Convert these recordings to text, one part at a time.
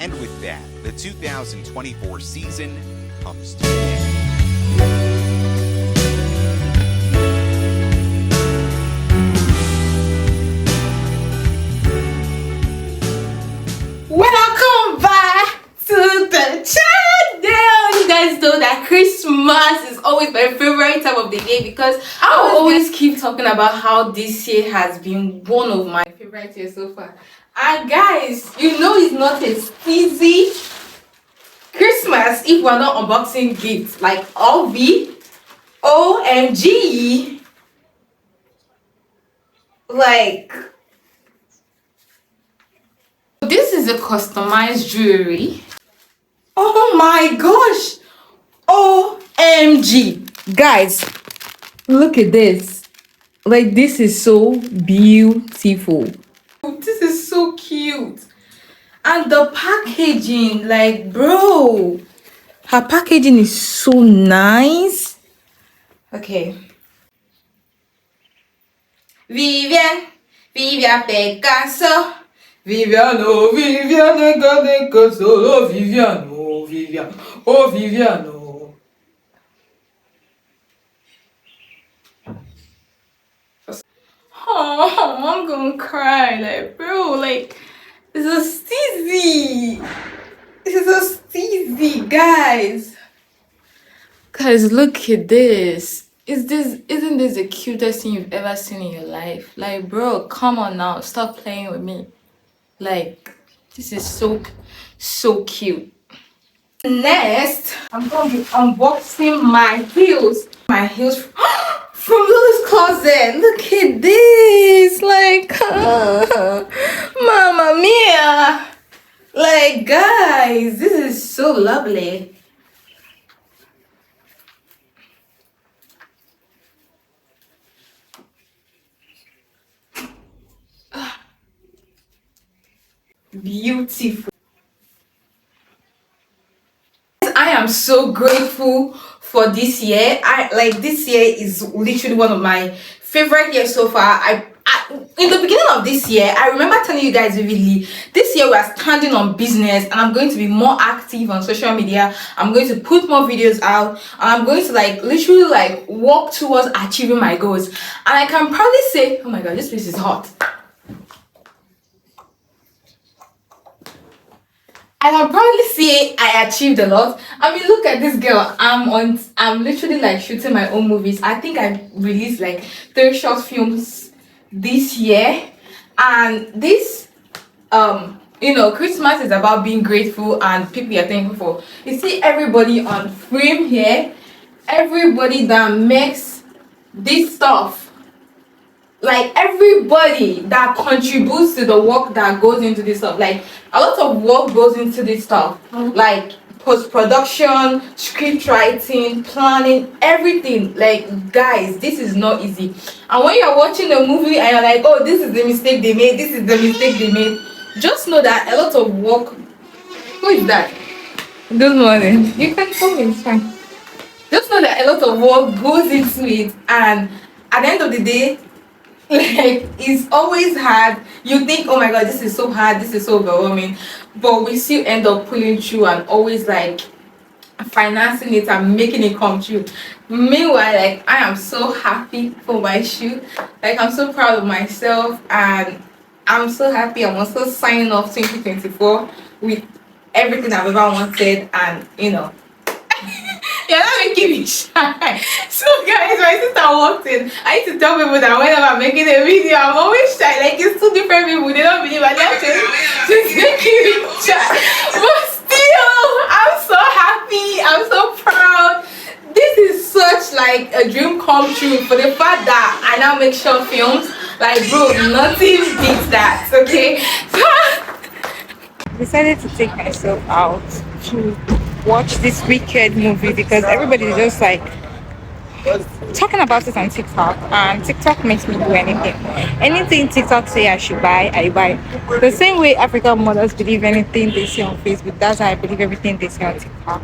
And with that, the 2024 season comes to an end. Welcome back to the channel. You guys know that Christmas is always my favorite time of the year because I always keep talking about how this year has been one of my favorite years so far. And guys, you know it's not as easy Christmas if we're not unboxing gifts like OMG, like this is a customized jewelry. Oh my gosh! OMG! Guys, look at this. Like, this is so beautiful. This is so cute. And the packaging, like, bro, her packaging is so nice. Okay. Vivian Picasso. Viviano, Picasso, Viviano. Oh, I'm gonna cry, like, bro, like, this is steezy. This is steezy, guys. Guys, look at this. Isn't this the cutest thing you've ever seen in your life? Like, bro, come on now, stop playing with me. Like, this is so cute. Next, I'm gonna be unboxing my heels. My heels from Lily's closet. Look at this. Like, Mamma Mia. Like, guys, this is so lovely. Beautiful. I am so grateful for this year. This year is literally one of my favorite years so far. In the beginning of this year, I remember telling you guys vividly, this year we are standing on business and I'm going to be more active on social media. I'm going to put more videos out and I'm going to literally work towards achieving my goals. And I can probably say, oh my god, this place is hot. I can probably say I achieved a lot. I mean, look at this girl. I'm literally shooting my own movies. I think I released 3 short films this year. And this Christmas is about being grateful and people you're thankful for. You see everybody on frame here, everybody that makes this stuff. Like, everybody that contributes to the work that goes into this stuff, like a lot of work goes into this stuff, like post-production, script writing, planning, everything. Like, guys, this is not easy. And when you're watching a movie and you're like, oh, this is the mistake they made, this is the mistake they made, just know that a lot of work. Who is that? Good morning. You can call me, it's fine. Just know that a lot of work goes into it, and at the end of the day, it's always hard. You think, oh my god, this is so hard, this is so overwhelming, but we still end up pulling through and always financing it and making it come true. Meanwhile, I am so happy for my shoot. I'm so proud of myself and I'm so happy. I'm also signing off 2024 with everything I've ever wanted, and you're not making me shy. So guys, my sister walked in. I need to tell people that whenever I'm making a video, I'm always shy. It's 2 different people. They don't believe I just making me shy. But still, I'm so happy. I'm so proud. This is such a dream come true for the fact that I now make short films. Bro, nothing beats that. Okay. So decided to take myself out to watch this wicked movie because everybody's just talking about it on TikTok, and TikTok makes me do anything TikTok say I should buy, I buy. The same way African mothers believe anything they see on Facebook, that's how I believe everything they see on TikTok.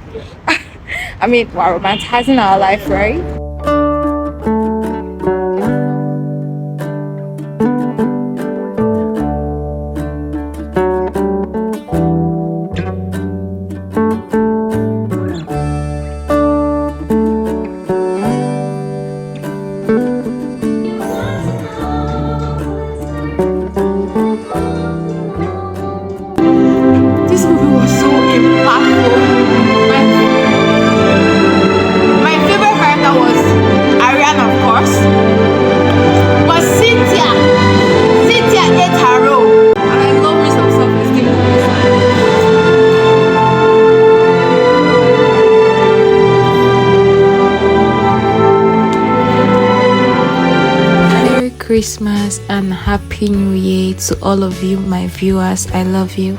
I mean, we're romanticizing our life, right? us. But Cynthia ate her own. And I love me some self-esteem. Merry Christmas and Happy New Year to all of you, my viewers. I love you.